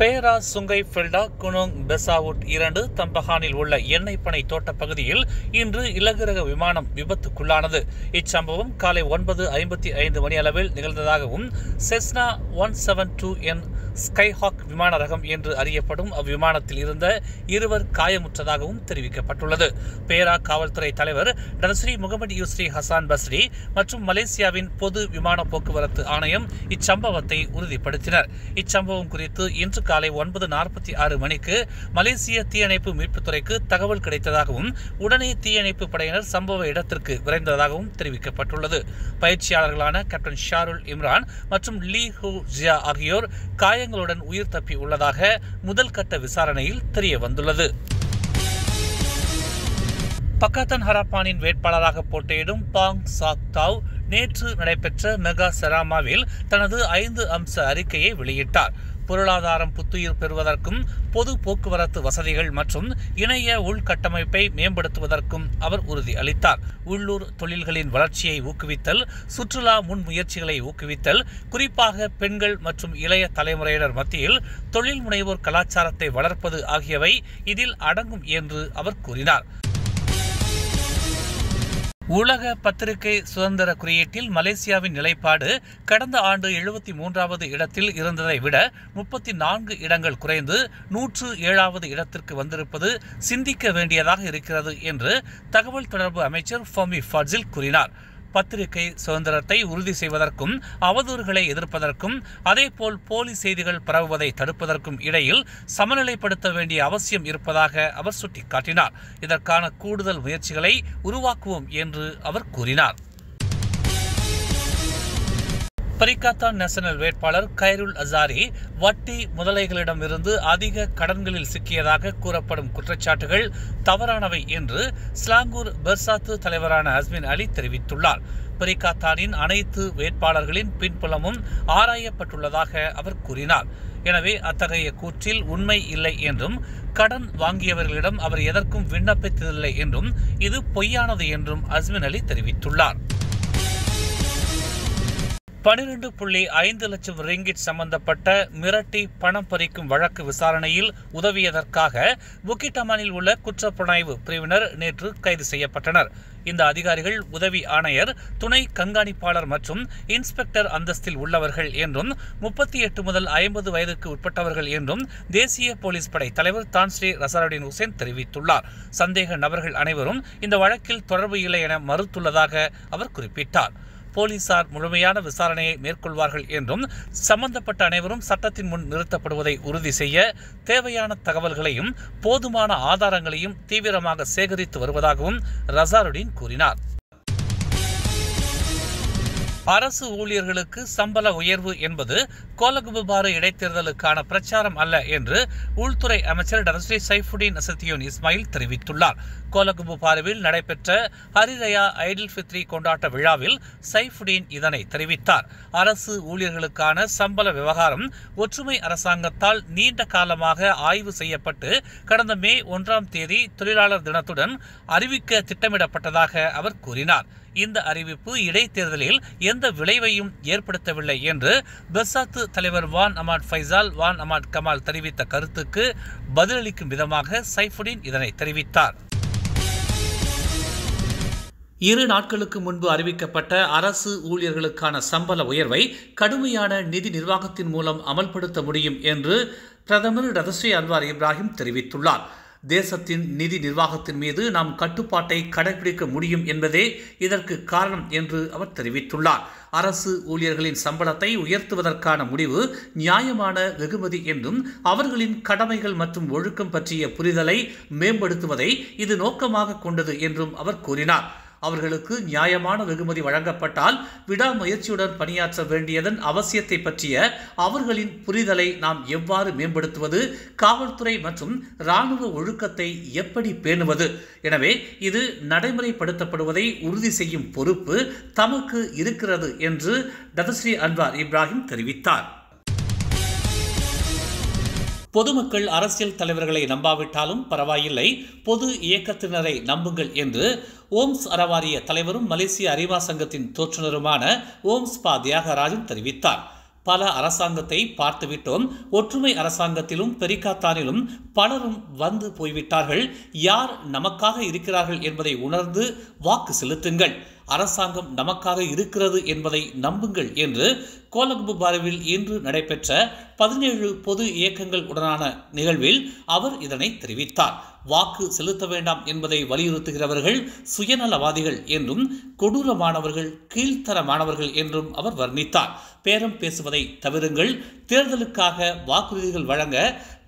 பேரா Sungai FELDA Gunung பெசாவுட் 2 தம்பஹானில் உள்ள எண்ணெய் பனை தோட்ட பகுதியில் இன்று இலகுரக விமானம் விபத்துக்குள்ளானது. இச்சம்பவம் காலை 9:55 மணி அளவில் நிகழ்ந்ததாகவும் செஸ்னா 172N ஸ்கைஹாக் விமான ரகம் என்று அறியப்படும் அவ்விமானத்தில் இருந்த இருவர் காயமுற்றதாகவும் தெரிவிக்கப்பட்டுள்ளது. பேரா காவல்துறை தலைவர் டன்ஸ்ரீ முகமது யூஸ்ரி ஹசான் பஸ்ரி மற்றும் மலேசியாவின் பொது விமான போக்குவரத்து ஆணையம் இச்சம்பவத்தை உறுதிப்படுத்தினர். இச்சம்பவம் குறித்து இன்று காலை 9:46 மணிக்கு மலேசிய தீயணைப்பு மீட்புத்துறைக்கு தகவல் கிடைத்ததாகவும் உடனே தீயணைப்பு படையினர் சம்பவ இடத்திற்கு விரைந்ததாகவும் தெரிவிக்கப்பட்டுள்ளது. பயிற்சியாளர்களான கேப்டன் ஷாருல் இம்ரான் மற்றும் லீ ஹூ ஜியா ஆகியோர் காயங்களுடன் உயிர் தப்பி உள்ளதாக முதல் கட்ட விசாரணையில் தெரிய வந்துள்ளது. பக்காத்தான் ஹராப்பானின் வேட்பாளராக போட்டியிடும் பாங் சாக் தாவ் நேற்று நடைபெற்ற மெகா செராமாவில் தனது 5 அம்ச அறிக்கையை வெளியிட்டார். பொருளாதாரம் புத்துயிர் பெறுவதற்கும் பொது போக்குவரத்து வசதிகள் மற்றும் இணைய உள்கட்டமைப்பை மேம்படுத்துவதற்கும் அவர் உறுதி அளித்தார். உள்ளூர் தொழில்களின் வளர்ச்சியை ஊக்குவித்தல், சுற்றுலா முன்முயற்சிகளை ஊக்குவித்தல், குறிப்பாக பெண்கள் மற்றும் இளைய தலைமுறையினர் மத்தியில் தொழில் முனைவோர் கலாச்சாரத்தை வளர்ப்பது ஆகியவை இதில் அடங்கும் என்று அவர் கூறினார். உலக பத்திரிகை சுதந்திர குறியீட்டில் மலேசியாவின் நிலைப்பாடு கடந்த ஆண்டு 73வது இடத்தில் இருந்ததை விட 34 இடங்கள் குறைந்து 107வது இடத்திற்கு வந்திருப்பது சிந்திக்க வேண்டியதாக இருக்கிறது என்று தகவல் தொடர்பு அமைச்சர் ஃபமி ஃபாட்சில் கூறினார். பத்திரிகை சுதந்திரத்தை உறுதி செய்வதற்கும் அவதூறுகளை எதிர்ப்பதற்கும் அதேபோல் போலி செய்திகள் பரவுவதை தடுப்பதற்கும் இடையில் சமநிலைப்படுத்த வேண்டிய அவசியம் இருப்பதாக அவர் சுட்டிக்காட்டினார். இதற்கான கூடுதல் முயற்சிகளை உருவாக்குவோம் என்று அவர் கூறினார். பரிகாத்தான் நேஷனல் வேட்பாளர் கைருல் அசாரி வட்டி முதலைகளிடமிருந்து அதிக கடன்களில் சிக்கியதாக கூறப்படும் குற்றச்சாட்டுகள் தவறானவை என்று ஸ்லாங்கூர் பெர்சாத்து தலைவரான அஸ்மின் அலி தெரிவித்துள்ளார். பரிகாத்தானின் அனைத்து வேட்பாளர்களின் பின்புலமும் ஆராயப்பட்டுள்ளதாக அவர் கூறினார். எனவே அத்தகைய கூற்றில் உண்மை இல்லை என்றும் கடன் வாங்கியவர்களிடம் அவர் எதற்கும் விண்ணப்பித்ததில்லை என்றும் இது பொய்யானது என்றும் அஸ்மின் அலி தெரிவித்துள்ளார். 12.5 லட்சம் ரிங்கிட் சம்பந்தப்பட்ட மிரட்டி பணம் பறிக்கும் வழக்கு விசாரணையில் உதவியதற்காக புக்கிட்டமானில் உள்ள குற்றப்புலனாய்வு பிரிவினர் நேற்று கைது செய்யப்பட்டனர். இந்த அதிகாரிகள் உதவி ஆணையர், துணை கண்காணிப்பாளர் மற்றும் இன்ஸ்பெக்டர் அந்தஸ்தில் உள்ளவர்கள் என்றும் 38 முதல் 50 வயதுக்கு உட்பட்டவர்கள் என்றும் தேசிய போலீஸ் படை தலைவர் தான்ஸ்ரீ ரசாருடின் ஹுசேன் தெரிவித்துள்ளார். சந்தேக நபர்கள் அனைவரும் இந்த வழக்கில் தொடர்பு இல்லை என மறுத்துள்ளதாக அவர் குறிப்பிட்டார். போலீசார் முழுமையான விசாரணையை மேற்கொள்வார்கள் என்றும் சம்பந்தப்பட்ட அனைவரும் சட்டத்தின் முன் நிறுத்தப்படுவதை உறுதி செய்ய தேவையான தகவல்களையும் போதுமான ஆதாரங்களையும் தீவிரமாக சேகரித்து வருவதாகவும் ரசாருடின் கூறினார். அரசு ஊழியர்களுக்கு சம்பள உயர்வு என்பது கோலகுபாறு இடைத்தேர்தலுக்கான பிரச்சாரம் அல்ல என்று உள்துறை அமைச்சர் டன்ஸ்ரீ சைஃபுடின் நசத்தியோன் இஸ்மாயில் தெரிவித்துள்ளார். கோலகுபாருவில் நடைபெற்ற ஹரிரயா ஐடில் ஃபித்ரி கொண்டாட்ட விழாவில் சைஃபுடின் இதனை தெரிவித்தார். அரசு ஊழியர்களுக்கான சம்பள விவகாரம் ஒற்றுமை அரசாங்கத்தால் நீண்ட காலமாக ஆய்வு செய்யப்பட்டு கடந்த மே 1ஆம் தேதி தொழிலாளர் தினத்துடன் அறிவிக்க திட்டமிடப்பட்டதாக அவர் கூறினார். இந்த அறிவிப்பு இடைத்தேர்தலில் எந்த விளைவையும் ஏற்படுத்தவில்லை என்று பெர்சாத்து தலைவர் வான் அமாட் ஃபைசால் வான் அமாட் கமால் தெரிவித்த கருத்துக்கு பதிலளிக்கும் விதமாக சைஃபுடின் இதனை தெரிவித்தார். 2 நாட்களுக்கு முன்பு அறிவிக்கப்பட்ட அரசு ஊழியர்களுக்கான சம்பள உயர்வை கடுமையான நிதி நிர்வாகத்தின் மூலம் அமல்படுத்த முடியும் என்று பிரதமர் டதஸ்ரீ அன்வார் இப்ராஹிம் தெரிவித்துள்ளார். தேசத்தின் நிதி நிர்வாகத்தின் மீது நாம் கட்டுப்பாட்டை கடைபிடிக்க முடியும் என்பதே இதற்கு காரணம் என்று அவர் தெரிவித்துள்ளார். அரசு ஊழியர்களின் சம்பளத்தை உயர்த்துவதற்கான முடிவு நியாயமான வெகுமதி என்றும் அவர்களின் கடமைகள் மற்றும் ஒழுக்கம் பற்றிய புரிதலை மேம்படுத்துவதை இது நோக்கமாக கொண்டது என்றும் அவர் கூறினார். அவர்களுக்கு நியாயமான வெகுமதி வழங்கப்பட்டால் விடாமுயற்சியுடன் பணியாற்ற வேண்டியதன் அவசியத்தை பற்றிய அவர்களின் புரிதலை நாம் எவ்வாறு மேம்படுத்துவது, காவல்துறை மற்றும் இராணுவ ஒழுக்கத்தை எப்படி பேணுவது, எனவே இது நடைமுறைப்படுத்தப்படுவதை உறுதி செய்யும் பொறுப்பு தமக்கு இருக்கிறது என்று டதஸ்ரீ அன்வார் இப்ராஹிம் தெரிவித்தார். பொதுமக்கள் அரசியல் தலைவர்களை நம்பாவிட்டாலும் பரவாயில்லை, பொது இயக்கத்தினரை நம்புங்கள் என்று ஓம்ஸ் அறவாரிய தலைவரும் மலேசிய அறிவா சங்கத்தின் தோற்றுநருமான ஓம்ஸ் பா தியாகராஜன் தெரிவித்தார். பல அரசாங்கத்தை பார்த்துவிட்டோம். ஒற்றுமை அரசாங்கத்திலும் பெரிக்காத்தானிலும் பலரும் வந்து போய்விட்டார்கள். யார் நமக்காக இருக்கிறார்கள் என்பதை உணர்ந்து வாக்கு செலுத்துங்கள். அரசாங்கம் நமக்காக இருக்கிறது என்பதை நம்புங்கள் என்று கோலலம்பூரில் இன்று நடைபெற்ற 17 பொது இயக்கங்கள் உடனான நிகழ்வில் அவர் இதனை தெரிவித்தார். வாக்கு செலுத்த வேண்டாம் என்பதை வலியுறுத்துகிறவர்கள் சுயநலவாதிகள் என்றும் கொடூரமானவர்கள், கீழ்த்தரமானவர்கள் என்றும் அவர் வர்ணித்தார். பேரம் பேசுவதை தவிருங்கள். தேர்தலுக்காக வாக்குறுதிகள் வழங்க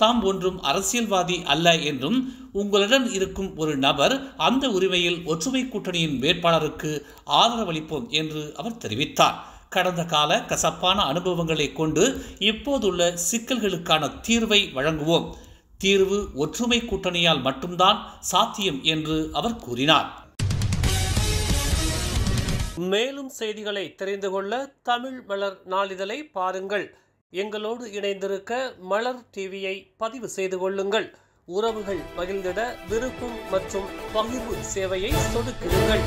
தாம் ஒன்றும் அரசியல்வாதி அல்ல என்றும் உங்களுடன் இருக்கும் ஒரு நபர் அந்த உரிமையில் ஒற்றுமை கூட்டணியின் வேட்பாளருக்கு ஆதரவளிப்போம் என்று அவர் தெரிவித்தார். கடந்த கால கசப்பான அனுபவங்களை கொண்டு இப்போதுள்ள சிக்கல்களுக்கான தீர்வை வழங்குவோம். தீர்வு ஒற்றுமை கூட்டணியால் மட்டும்தான் சாத்தியம் என்று அவர் கூறினார். மேலும் செய்திகளை தெரிந்து கொள்ள தமிழ் மலர் நாளிதழை பாருங்கள். எங்களோடு இணைந்திருக்க மலர் டிவியை பதிவு செய்து கொள்ளுங்கள். உறவுகள் மகிழ்ந்திட விருப்பம் மற்றும் பகிர்வு சேவையை சொடுக்கிடுங்கள்.